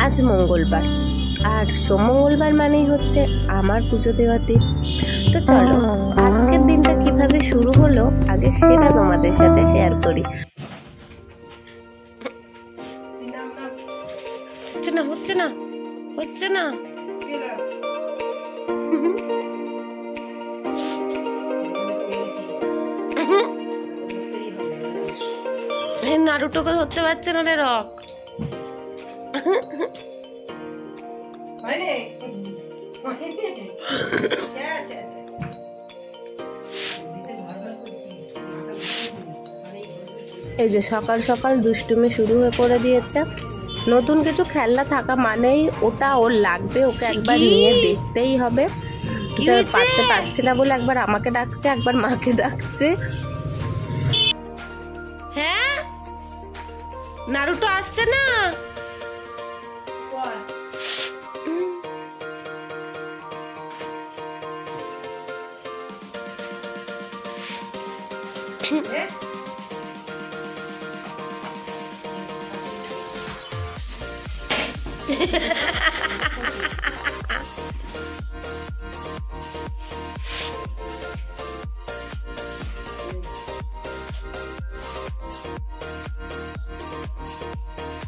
আজ মঙ্গলবার, আর সোম মঙ্গলবার মানেই হচ্ছে আমার পুজো দেওয়ার দিন। তো চলো আজকের দিনটা কিভাবে শুরু হলো আগে সেটা তোমাদের সাথে শেয়ার করি। হচ্ছে না নারুটোকে ধরতে পারছে না রে রক। এই যে সকাল সকাল দুষ্টুমি শুরু হয়ে করে দিয়েছে। নতুন কিছু খেলনা থাকা মানেই ওটা ওর লাগবে, ওকে একবার নিয়ে দেখতেই হবে। পারতে পারছে না বলে একবার আমাকে ডাকছে, একবার মাকে ডাকছে। হ্যাঁ নারুটো আসছে না?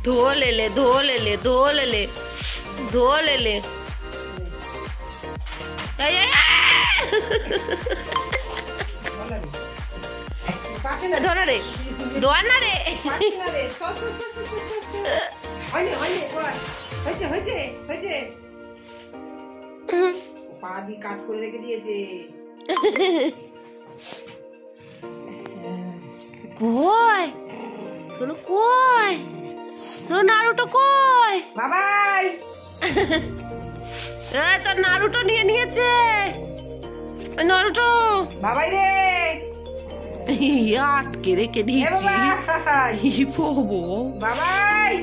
धो ले ले ধর রে দোয়া না রে। পা দিয়ে কাট করে রেখে দিয়েছে। কই শোনো, কই তোর নারুটো কই? বাবাই তোর নারুটো নিয়ে নিয়েছে। নারুটো বাবাই রে আটকে রেখে দিয়েছি। বাবাই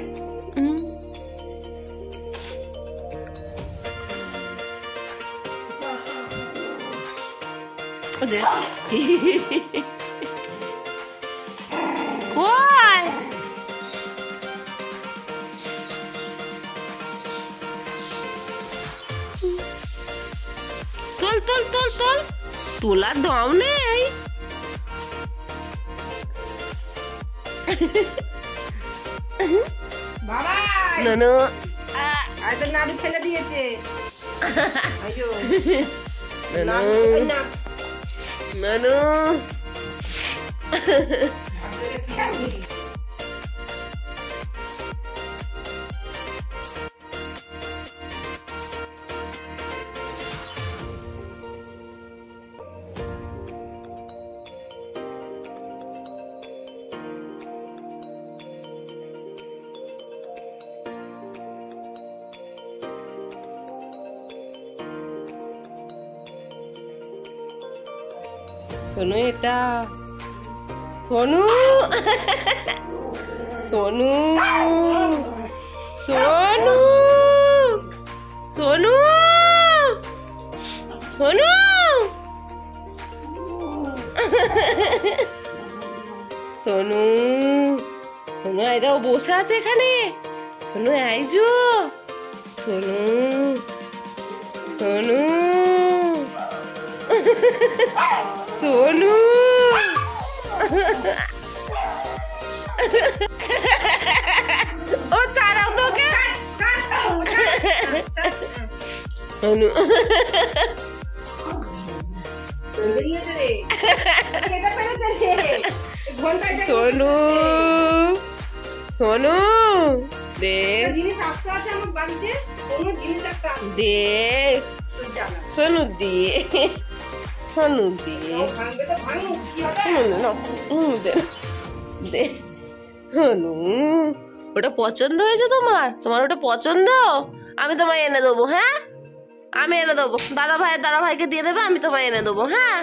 কই তোল তোলার দম নেই। বাবাই নানু আয় তো নাড়ু ফেলে দিয়েছে। নানু সোনু, এটা সোনু সোনু সোনু সোনু সোনু সোনু সোনু এটাও বসে আছে এখানে। সোনু আইজো, সোনু সোনু সোনু ও ছাড়াও তোকে। সোনু সোনু সোনু দেখ দেখ সোনু দিয়ে সোনু দিয়ে সোনু ওটা পছন্দ হয়েছে তোমার? তোমার ওটা পছন্দ? আমি তোমায় এনে দেবো। হ্যাঁ আমি এনে দেবো, দাদা ভাইকে দিয়ে দেবে, আমি তোমায় এনে দেবো। হ্যাঁ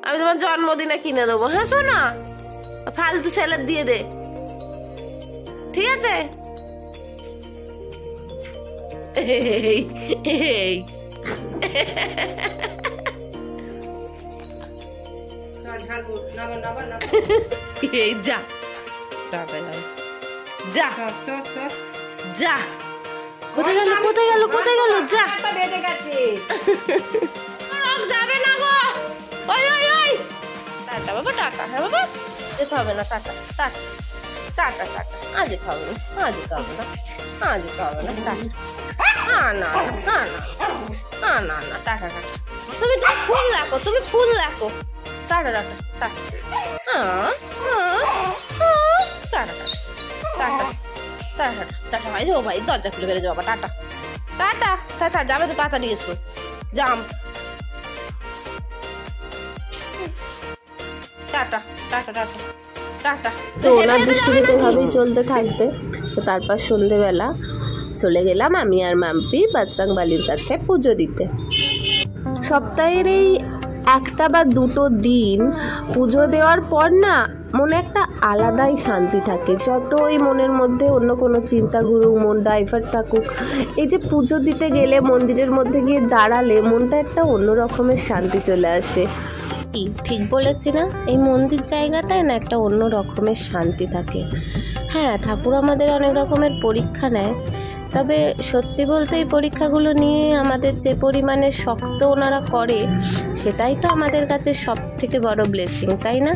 আমি তোমার জন্মদিনে কিনে দেবো। হ্যাঁ শোনা, ফালতু ছেলে দিয়ে দে, ঠিক আছে? এই যা যা সর সর সর যা, কোথায় গেল কোথায় গেল কোথায় গেল, যা হাতটা বেঁধে গেছে। রক যাবে না গো, ওই ওই ওই টাটা বাবা, টাটা। হ্যাঁ বাবা, যেতে হবে না, টাটা টাটা টাটা টাটা, আজ যেতে হবে না, আজ যেতে হবে না, আজ যেতে হবে না, টাটা। না না না না না না, টাটা টাটা। তুমি তো ফুল রাখো, তুমি ফুল রাখো, tata tata tata. Tata tata tata tata ভাই, যাও ভাই, দরজা খুলে বেড়ে যাও বাবা, টাটা টাটা টাটা। যাবে তো তাড়াতাড়ি এসো, জাম, টাটা টাটা টাটা টাটা। তো ওনার দুষ্টুমি তো এভাবেই চলতে থাকবে। তো তারপর সন্ধেবেলা চলে গেলাম আমি আর মাম্পি বজরংবলীর কাছে পুজো দিতে। সপ্তাহের এই একটা বা দুটো দিন পুজো দেওয়ার পর না মনে একটা আলাদাই শান্তি থাকে। যতই মনের মধ্যে অন্য কোনো চিন্তা ঘুরুক, মন ডাইভার্ট থাকুক, এই যে পুজো দিতে গেলে মন্দিরের মধ্যে গিয়ে দাঁড়ালে মনটা একটা অন্য রকমের শান্তি চলে আসে। ঠিক বলেছি না? এই মন্দির জায়গাটায় না একটা অন্য রকমের শান্তি থাকে। হ্যাঁ, ঠাকুর আমাদের অনেক রকমের পরীক্ষা নেয়, তবে সত্যি বলতে এই পরীক্ষাগুলো নিয়ে আমাদের যে পরিমাণে শক্ত ওনারা করে, সেটাই তো আমাদের কাছে সব থেকে বড় ব্লেসিং, তাই না?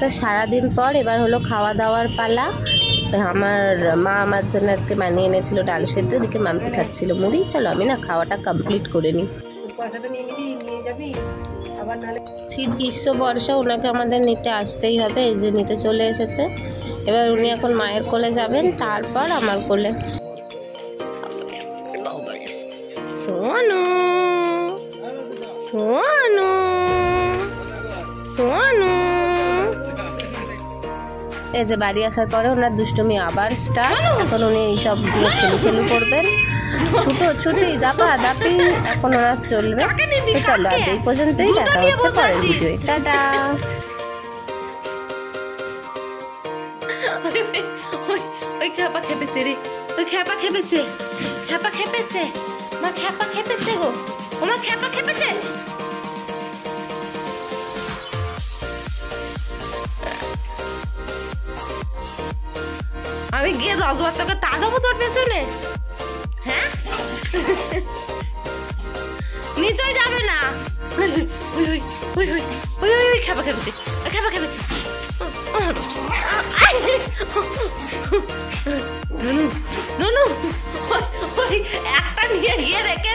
তো সারাদিন পর এবার হলো খাওয়া দাওয়ার পালা। আমার মা আমার জন্য আজকে বানিয়ে এনেছিল ডাল সেদ্ধ, এদিকে মাম্পি খাচ্ছিল মুড়ি। চলো আমি না খাওয়াটা কমপ্লিট করে নিই। পয়সাটা নিয়ে যাবি আবার, নাহলে শীত গ্রীষ্ম বর্ষা ওনাকে আমাদের নিতে আসতেই হবে। এই যে নিতে চলে এসেছে। এবার উনি এখন মায়ের কোলে যাবেন, তারপর আমার কোলে। সোনু সোনু সোনু। এই যে বাড়ি আসার পরে ওনার দুষ্টুমি আবার স্টার্ট। এখন উনি এইসব দিয়ে খেলু করবেন, ছুটো ছুটি দাপা দাপি এখন ওনার চলবে। তো চলো আজ এই পর্যন্তই, দেখা হচ্ছে পরের ভিডিওয়ে, টাটা। ওই খ্যাপা খেপেছে রে, ওই খ্যাপা খেপেছে, খ্যাপা খেপেছে, মা খ্যাপা খেপেছে গো, ওমা খ্যাপা খেপেছে। আমি গিয়ে 10,000 টাকা তা দেবো তোর পেছনে? হ্যাঁ, নিচয় যাবে না। খেপা খেপেছে, খেপা খেপেছে। নুনু নুনু, একটা নিয়ে গিয়ে রেখে